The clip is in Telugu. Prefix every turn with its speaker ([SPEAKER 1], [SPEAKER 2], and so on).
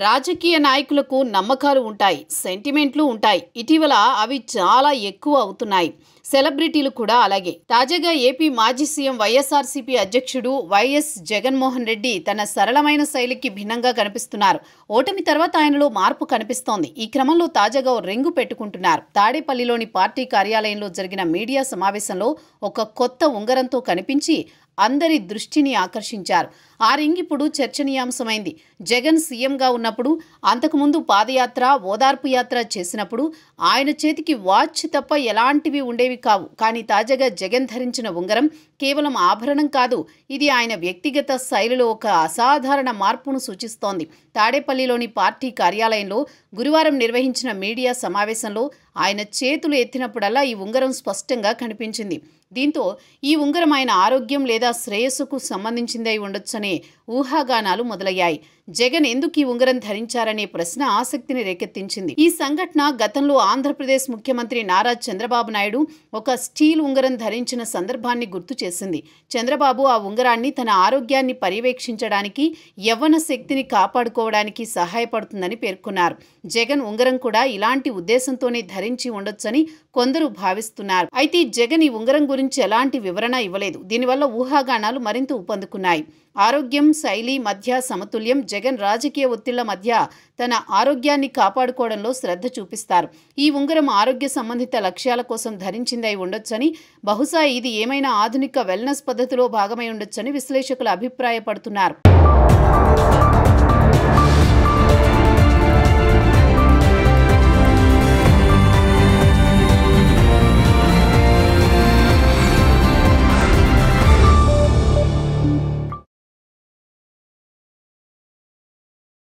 [SPEAKER 1] రాజకీయ నాయకులకు నమ్మకాలు ఉంటాయి, సెంటిమెంట్లు ఉంటాయి. ఇటీవల అవి చాలా ఎక్కువ అవుతున్నాయి. సెలబ్రిటీలు కూడా అలాగే. తాజాగా ఏపీ మాజీ సీఎం వైఎస్ఆర్సీపీ అధ్యక్షుడు వైఎస్ జగన్మోహన్ రెడ్డి తన సరళమైన శైలికి భిన్నంగా కనిపిస్తున్నారు. ఓటమి తర్వాత ఆయనలో మార్పు కనిపిస్తోంది. ఈ క్రమంలో తాజాగా ఓ రింగు పెట్టుకుంటున్నారు. తాడేపల్లిలోని పార్టీ కార్యాలయంలో జరిగిన మీడియా సమావేశంలో ఒక కొత్త ఉంగరంతో కనిపించి అందరి దృష్టిని ఆకర్షించారు. ఆ రింగ్ ఇప్పుడు చర్చనీయాంశమైంది. జగన్ సీఎంగా ఉన్నప్పుడు, అంతకుముందు పాదయాత్ర, ఓదార్పు యాత్ర చేసినప్పుడు ఆయన చేతికి వాచ్ తప్ప ఎలాంటివి ఉండేవి కావు. కానీ తాజాగా జగన్ ధరించిన ఉంగరం కేవలం ఆభరణం కాదు, ఇది ఆయన వ్యక్తిగత శైలిలో ఒక అసాధారణ మార్పును సూచిస్తోంది. తాడేపల్లిలోని పార్టీ కార్యాలయంలో గురువారం నిర్వహించిన మీడియా సమావేశంలో ఆయన చేతులు ఎత్తినప్పుడల్లా ఈ ఉంగరం స్పష్టంగా కనిపించింది. దీంతో ఈ ఉంగరం ఆయన ఆరోగ్యం లేదా శ్రేయస్సుకు సంబంధించిందై ఉండొచ్చనే ఊహాగానాలు మొదలయ్యాయి. జగన్ ఎందుకు ఈ ఉంగరం ధరించారనే ప్రశ్న ఆసక్తిని రేకెత్తించింది. ఈ సంఘటన గతంలో ఆంధ్రప్రదేశ్ ముఖ్యమంత్రి నారా చంద్రబాబు నాయుడు ఒక స్టీల్ ఉంగరం ధరించిన సందర్భాన్ని గుర్తు చేసింది. చంద్రబాబు ఆ ఉంగరాన్ని తన ఆరోగ్యాన్ని పర్యవేక్షించడానికి, యవ్వన శక్తిని కాపాడుకోవడానికి సహాయపడుతుందని పేర్కొన్నారు. జగన్ ఉంగరం కూడా ఇలాంటి ఉద్దేశంతోనే ధరించి ఉండొచ్చని కొందరు భావిస్తున్నారు. అయితే జగన్ ఈ ఉంగరం గురించి ఎలాంటి వివరణ ఇవ్వలేదు. దీనివల్ల ఊహాగానాలు మరింత ఊపందుకున్నాయి. ఆరోగ్యం, శైలి మధ్య సమతుల్యం. జగన్ రాజకీయ ఒత్తిళ్ల మధ్య తన ఆరోగ్యాన్ని కాపాడుకోవడంలో శ్రద్ధ చూపిస్తారు. ఈ ఉంగరం ఆరోగ్య సంబంధిత లక్ష్యాల కోసం ధరించిందై ఉండొచ్చని, బహుశా ఇది ఏమైనా ఆధునిక వెల్నెస్ పద్ధతిలో భాగమై ఉండొచ్చని విశ్లేషకులు అభిప్రాయపడుతున్నారు.